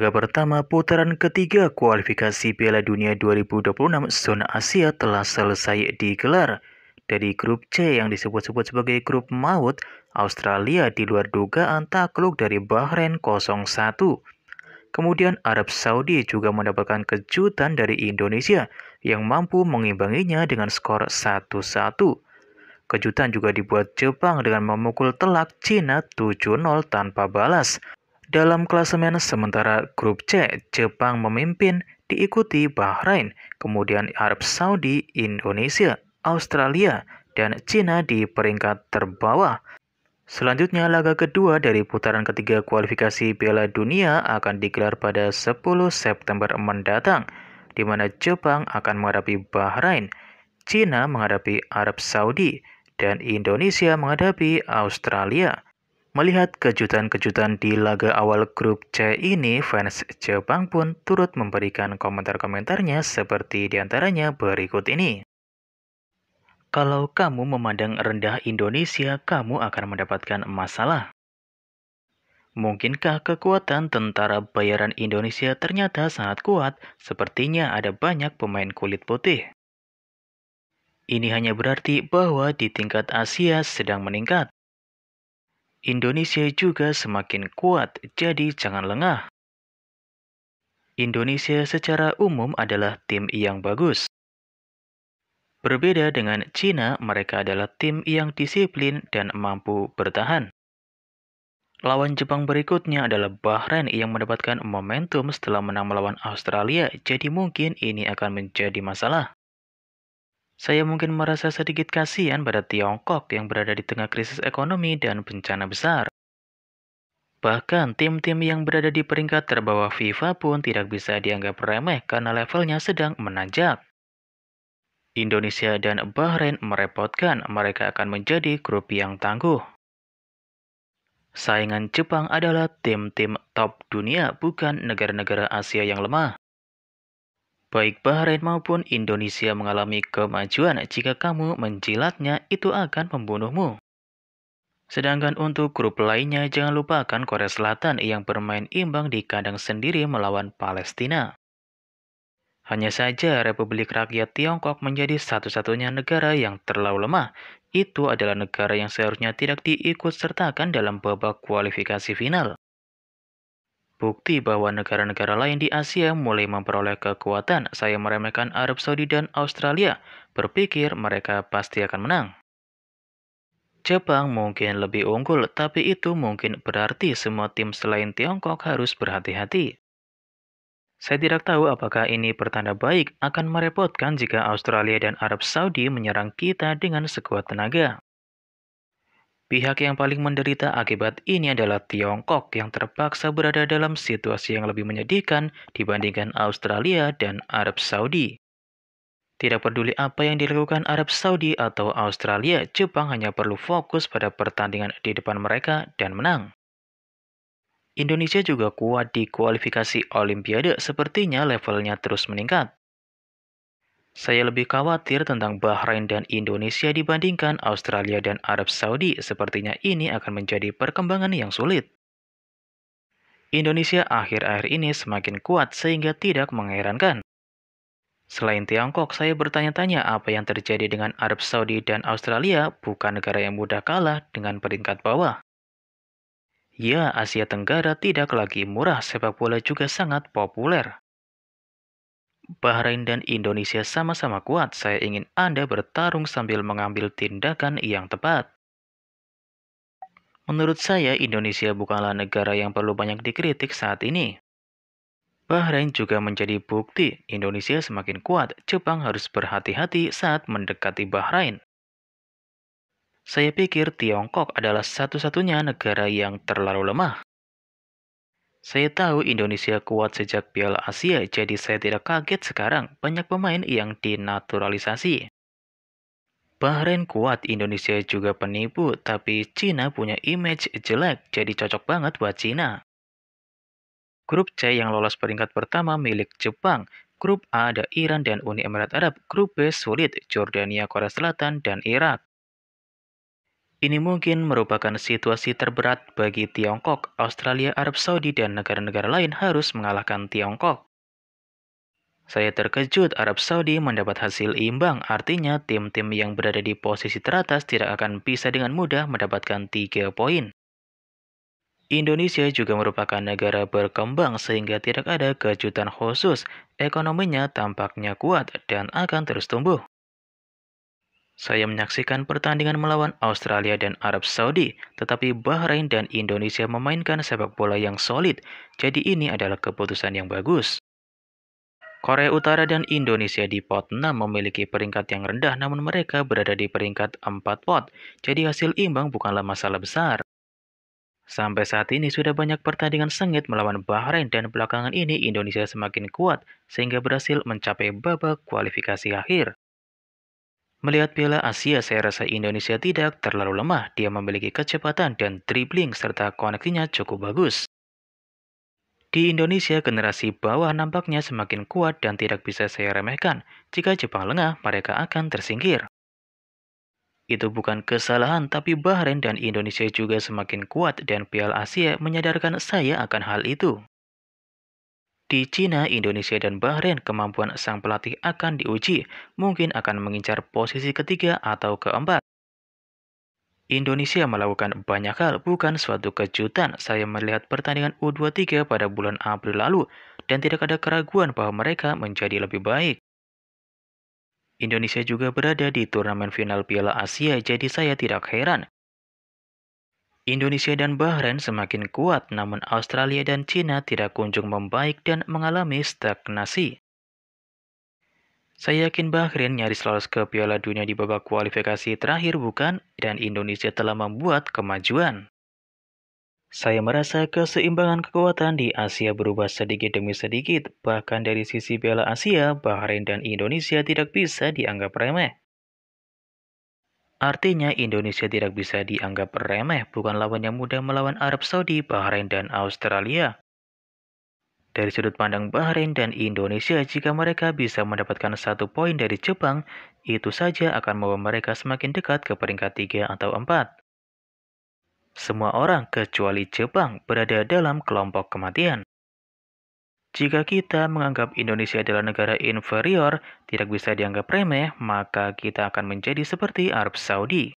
Laga pertama putaran ketiga kualifikasi Piala Dunia 2026 zona Asia telah selesai digelar. Dari grup C yang disebut-sebut sebagai grup maut, Australia di luar dugaan takluk dari Bahrain 0-1. Kemudian Arab Saudi juga mendapatkan kejutan dari Indonesia yang mampu mengimbanginya dengan skor 1-1. Kejutan juga dibuat Jepang dengan memukul telak Cina 7-0 tanpa balas. Dalam klasemen sementara grup C, Jepang memimpin, diikuti Bahrain, kemudian Arab Saudi, Indonesia, Australia, dan Cina di peringkat terbawah. Selanjutnya, laga kedua dari putaran ketiga kualifikasi Piala Dunia akan digelar pada 10 September mendatang, di mana Jepang akan menghadapi Bahrain, Cina menghadapi Arab Saudi, dan Indonesia menghadapi Australia. Melihat kejutan-kejutan di laga awal grup C ini, fans Jepang pun turut memberikan komentar-komentarnya seperti diantaranya berikut ini. Kalau kamu memandang rendah Indonesia, kamu akan mendapatkan masalah. Mungkinkah kekuatan tentara bayaran Indonesia ternyata sangat kuat, sepertinya ada banyak pemain kulit putih. Ini hanya berarti bahwa di tingkat Asia sedang meningkat. Indonesia juga semakin kuat, jadi jangan lengah. Indonesia secara umum adalah tim yang bagus. Berbeda dengan Cina, mereka adalah tim yang disiplin dan mampu bertahan. Lawan Jepang berikutnya adalah Bahrain yang mendapatkan momentum setelah menang melawan Australia, jadi mungkin ini akan menjadi masalah. Saya mungkin merasa sedikit kasihan pada Tiongkok yang berada di tengah krisis ekonomi dan bencana besar. Bahkan tim-tim yang berada di peringkat terbawah FIFA pun tidak bisa dianggap remeh karena levelnya sedang menanjak. Indonesia dan Bahrain merepotkan, mereka akan menjadi grup yang tangguh. Saingan Jepang adalah tim-tim top dunia, bukan negara-negara Asia yang lemah. Baik Bahrain maupun Indonesia mengalami kemajuan, jika kamu menjilatnya itu akan membunuhmu. Sedangkan untuk grup lainnya, jangan lupakan Korea Selatan yang bermain imbang di kandang sendiri melawan Palestina. Hanya saja Republik Rakyat Tiongkok menjadi satu-satunya negara yang terlalu lemah. Itu adalah negara yang seharusnya tidak diikut-sertakan dalam babak kualifikasi final. Bukti bahwa negara-negara lain di Asia mulai memperoleh kekuatan. Saya meremehkan Arab Saudi dan Australia, berpikir mereka pasti akan menang. Jepang mungkin lebih unggul, tapi itu mungkin berarti semua tim selain Tiongkok harus berhati-hati. Saya tidak tahu apakah ini pertanda baik, akan merepotkan jika Australia dan Arab Saudi menyerang kita dengan sekuat tenaga. Pihak yang paling menderita akibat ini adalah Tiongkok yang terpaksa berada dalam situasi yang lebih menyedihkan dibandingkan Australia dan Arab Saudi. Tidak peduli apa yang dilakukan Arab Saudi atau Australia, Jepang hanya perlu fokus pada pertandingan di depan mereka dan menang. Indonesia juga kuat di kualifikasi Olimpiade, sepertinya levelnya terus meningkat. Saya lebih khawatir tentang Bahrain dan Indonesia dibandingkan Australia dan Arab Saudi. Sepertinya ini akan menjadi perkembangan yang sulit. Indonesia akhir-akhir ini semakin kuat sehingga tidak mengherankan. Selain Tiongkok, saya bertanya-tanya apa yang terjadi dengan Arab Saudi dan Australia, bukan negara yang mudah kalah dengan peringkat bawah. Ya, Asia Tenggara tidak lagi murah, sepak bola juga sangat populer. Bahrain dan Indonesia sama-sama kuat. Saya ingin Anda bertarung sambil mengambil tindakan yang tepat. Menurut saya, Indonesia bukanlah negara yang perlu banyak dikritik saat ini. Bahrain juga menjadi bukti Indonesia semakin kuat. Jepang harus berhati-hati saat mendekati Bahrain. Saya pikir Tiongkok adalah satu-satunya negara yang terlalu lemah. Saya tahu Indonesia kuat sejak Piala Asia, jadi saya tidak kaget sekarang banyak pemain yang dinaturalisasi. Bahrain kuat, Indonesia juga penipu, tapi Cina punya image jelek, jadi cocok banget buat Cina. Grup C yang lolos peringkat pertama milik Jepang. Grup A ada Iran dan Uni Emirat Arab. Grup B sulit, Jordania, Korea Selatan, dan Irak. Ini mungkin merupakan situasi terberat bagi Tiongkok, Australia, Arab Saudi, dan negara-negara lain harus mengalahkan Tiongkok. Saya terkejut Arab Saudi mendapat hasil imbang, artinya tim-tim yang berada di posisi teratas tidak akan bisa dengan mudah mendapatkan 3 poin. Indonesia juga merupakan negara berkembang sehingga tidak ada kejutan khusus. Ekonominya tampaknya kuat dan akan terus tumbuh. Saya menyaksikan pertandingan melawan Australia dan Arab Saudi, tetapi Bahrain dan Indonesia memainkan sepak bola yang solid, jadi ini adalah keputusan yang bagus. Korea Utara dan Indonesia di pot 6 memiliki peringkat yang rendah namun mereka berada di peringkat 4 pot, jadi hasil imbang bukanlah masalah besar. Sampai saat ini sudah banyak pertandingan sengit melawan Bahrain dan belakangan ini Indonesia semakin kuat sehingga berhasil mencapai babak kualifikasi akhir. Melihat Piala Asia, saya rasa Indonesia tidak terlalu lemah. Dia memiliki kecepatan dan dribbling serta koneksinya cukup bagus. Di Indonesia, generasi bawah nampaknya semakin kuat dan tidak bisa saya remehkan. Jika Jepang lengah, mereka akan tersingkir. Itu bukan kesalahan, tapi Bahrain dan Indonesia juga semakin kuat dan Piala Asia menyadarkan saya akan hal itu. Di Cina, Indonesia, dan Bahrain, kemampuan sang pelatih akan diuji, mungkin akan mengincar posisi ketiga atau keempat. Indonesia melakukan banyak hal, bukan suatu kejutan. Saya melihat pertandingan U23 pada bulan April lalu, dan tidak ada keraguan bahwa mereka menjadi lebih baik. Indonesia juga berada di turnamen final Piala Asia, jadi saya tidak heran. Indonesia dan Bahrain semakin kuat, namun Australia dan Cina tidak kunjung membaik dan mengalami stagnasi. Saya yakin Bahrain nyaris lolos ke Piala Dunia di babak kualifikasi terakhir bukan, dan Indonesia telah membuat kemajuan. Saya merasa keseimbangan kekuatan di Asia berubah sedikit demi sedikit, bahkan dari sisi Piala Asia, Bahrain dan Indonesia tidak bisa dianggap remeh. Artinya Indonesia tidak bisa dianggap remeh, bukan lawan yang mudah melawan Arab Saudi, Bahrain, dan Australia. Dari sudut pandang Bahrain dan Indonesia, jika mereka bisa mendapatkan 1 poin dari Jepang, itu saja akan membawa mereka semakin dekat ke peringkat 3 atau 4. Semua orang kecuali Jepang berada dalam kelompok kematian. Jika kita menganggap Indonesia adalah negara inferior, tidak bisa dianggap remeh, maka kita akan menjadi seperti Arab Saudi.